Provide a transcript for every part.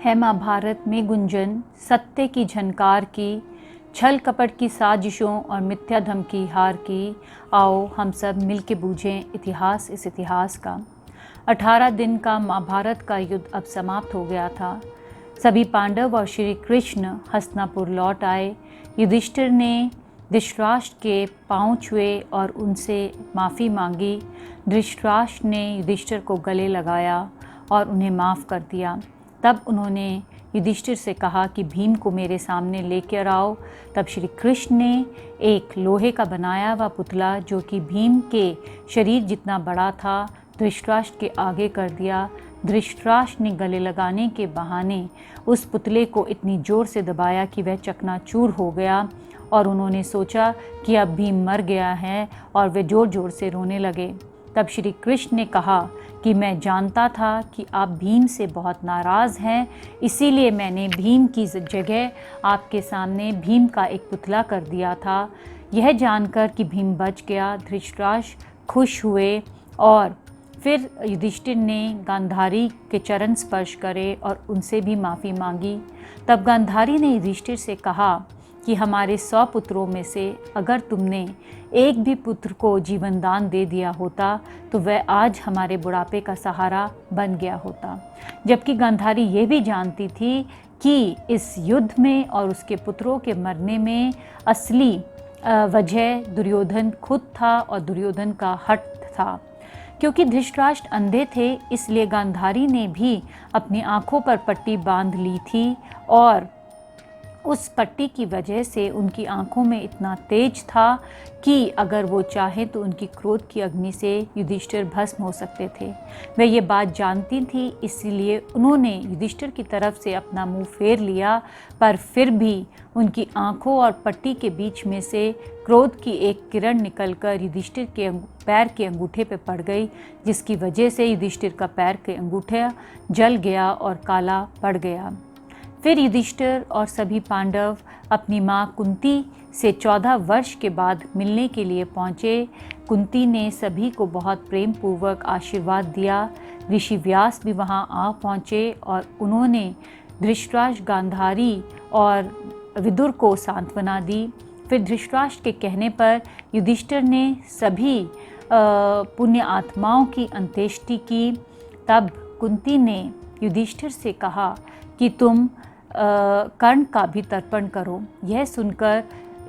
है महाभारत में गुंजन सत्य की झनकार की, छल कपट की साजिशों और मिथ्या धमकी हार की। आओ हम सब मिल के बूझें इतिहास इस इतिहास का। 18 दिन का महाभारत का युद्ध अब समाप्त हो गया था। सभी पांडव और श्री कृष्ण हस्तिनापुर लौट आए। युधिष्ठिर ने धृतराष्ट्र के पांव छुए और उनसे माफ़ी मांगी। धृतराष्ट्र ने युधिष्ठिर को गले लगाया और उन्हें माफ़ कर दिया। तब उन्होंने युधिष्ठिर से कहा कि भीम को मेरे सामने लेकर आओ। तब श्री कृष्ण ने एक लोहे का बनाया हुआ पुतला जो कि भीम के शरीर जितना बड़ा था धृतराष्ट्र के आगे कर दिया। धृतराष्ट्र ने गले लगाने के बहाने उस पुतले को इतनी ज़ोर से दबाया कि वह चकनाचूर हो गया और उन्होंने सोचा कि अब भीम मर गया है और वे ज़ोर ज़ोर से रोने लगे। तब श्री कृष्ण ने कहा कि मैं जानता था कि आप भीम से बहुत नाराज़ हैं, इसीलिए मैंने भीम की जगह आपके सामने भीम का एक पुतला कर दिया था। यह जानकर कि भीम बच गया, धृतराष्ट्र खुश हुए और फिर युधिष्ठिर ने गांधारी के चरण स्पर्श करे और उनसे भी माफ़ी मांगी। तब गांधारी ने युधिष्ठिर से कहा कि हमारे 100 पुत्रों में से अगर तुमने एक भी पुत्र को जीवन दान दे दिया होता तो वह आज हमारे बुढ़ापे का सहारा बन गया होता। जबकि गांधारी ये भी जानती थी कि इस युद्ध में और उसके पुत्रों के मरने में असली वजह दुर्योधन खुद था और दुर्योधन का हठ था। क्योंकि धृतराष्ट्र अंधे थे इसलिए गांधारी ने भी अपनी आंखों पर पट्टी बांध ली थी और उस पट्टी की वजह से उनकी आंखों में इतना तेज था कि अगर वो चाहे तो उनकी क्रोध की अग्नि से युधिष्ठिर भस्म हो सकते थे। वे ये बात जानती थी, इसीलिए उन्होंने युधिष्ठिर की तरफ से अपना मुंह फेर लिया, पर फिर भी उनकी आंखों और पट्टी के बीच में से क्रोध की एक किरण निकलकर युधिष्ठिर के पैर के अंगूठे पर पड़ गई, जिसकी वजह से युधिष्ठिर का पैर के अंगूठा जल गया और काला पड़ गया। फिर युधिष्ठिर और सभी पांडव अपनी माँ कुंती से 14 वर्ष के बाद मिलने के लिए पहुँचे। कुंती ने सभी को बहुत प्रेम पूर्वक आशीर्वाद दिया। ऋषि व्यास भी वहाँ आ पहुँचे और उन्होंने धृतराष्ट्र, गांधारी और विदुर को सांत्वना दी। फिर धृतराष्ट्र के कहने पर युधिष्ठिर ने सभी पुण्य आत्माओं की अंत्येष्टि की। तब कुंती ने युधिष्ठिर से कहा कि तुम कर्ण का भी तर्पण करो। यह सुनकर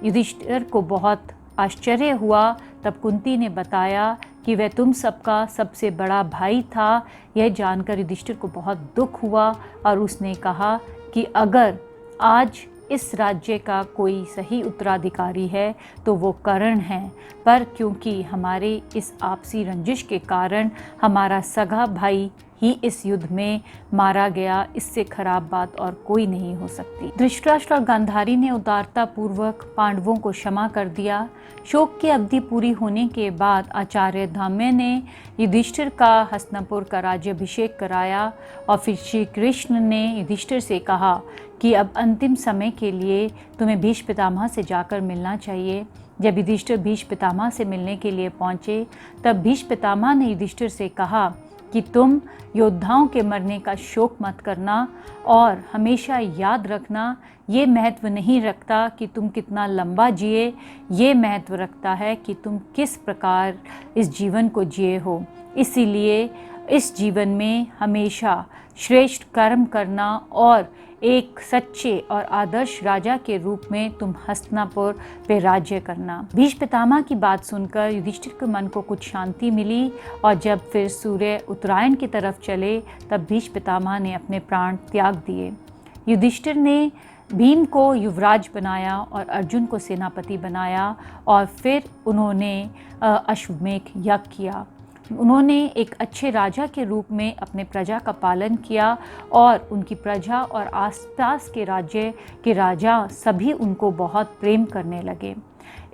युधिष्ठिर को बहुत आश्चर्य हुआ। तब कुंती ने बताया कि वह तुम सबका सबसे बड़ा भाई था। यह जानकर युधिष्ठिर को बहुत दुख हुआ और उसने कहा कि अगर आज इस राज्य का कोई सही उत्तराधिकारी है तो वो कर्ण है, पर क्योंकि हमारे इस आपसी रंजिश के कारण हमारा सगा भाई ही इस युद्ध में मारा गया, इससे खराब बात और कोई नहीं हो सकती। धृतराष्ट्र और गांधारी ने उदारता पूर्वक पांडवों को क्षमा कर दिया। शोक की अवधि पूरी होने के बाद आचार्य धम्य ने युधिष्ठिर का हस्तिनापुर का राज्याभिषेक कराया और फिर श्री कृष्ण ने युधिष्ठिर से कहा कि अब अंतिम समय के लिए तुम्हें भीष्म पितामह से जाकर मिलना चाहिए। जब युधिष्ठिर भीष्म पितामह से मिलने के लिए पहुँचे तब भीष्म पितामह ने युधिष्ठिर से कहा कि तुम योद्धाओं के मरने का शोक मत करना और हमेशा याद रखना, ये महत्व नहीं रखता कि तुम कितना लंबा जिए, ये महत्व रखता है कि तुम किस प्रकार इस जीवन को जिए हो। इसीलिए इस जीवन में हमेशा श्रेष्ठ कर्म करना और एक सच्चे और आदर्श राजा के रूप में तुम हस्तिनापुर पे राज्य करना। भीष्म पितामह की बात सुनकर युधिष्ठिर के मन को कुछ शांति मिली और जब फिर सूर्य उत्तरायण की तरफ चले तब भीष्म पितामह ने अपने प्राण त्याग दिए। युधिष्ठिर ने भीम को युवराज बनाया और अर्जुन को सेनापति बनाया और फिर उन्होंने अश्वमेध यज्ञ किया। उन्होंने एक अच्छे राजा के रूप में अपने प्रजा का पालन किया और उनकी प्रजा और आसपास के राज्य के राजा सभी उनको बहुत प्रेम करने लगे।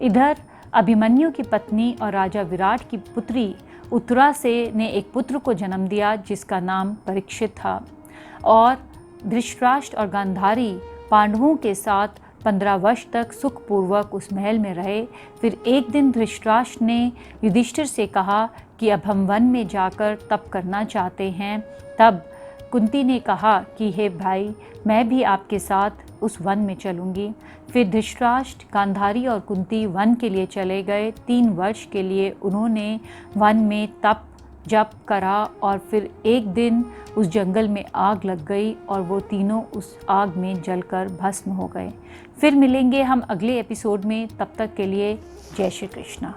इधर अभिमन्यु की पत्नी और राजा विराट की पुत्री उत्तरा से ने एक पुत्र को जन्म दिया जिसका नाम परीक्षित था। और धृतराष्ट्र और गांधारी पांडवों के साथ 15 वर्ष तक सुखपूर्वक उस महल में रहे। फिर एक दिन धृतराष्ट्र ने युधिष्ठिर से कहा कि अब हम वन में जाकर तप करना चाहते हैं। तब कुंती ने कहा कि हे भाई, मैं भी आपके साथ उस वन में चलूँगी। फिर धृतराष्ट्र, गांधारी और कुंती वन के लिए चले गए। 3 वर्ष के लिए उन्होंने वन में तप जप करा और फिर एक दिन उस जंगल में आग लग गई और वो तीनों उस आग में जलकर भस्म हो गए। फिर मिलेंगे हम अगले एपिसोड में, तब तक के लिए जय श्री कृष्णा।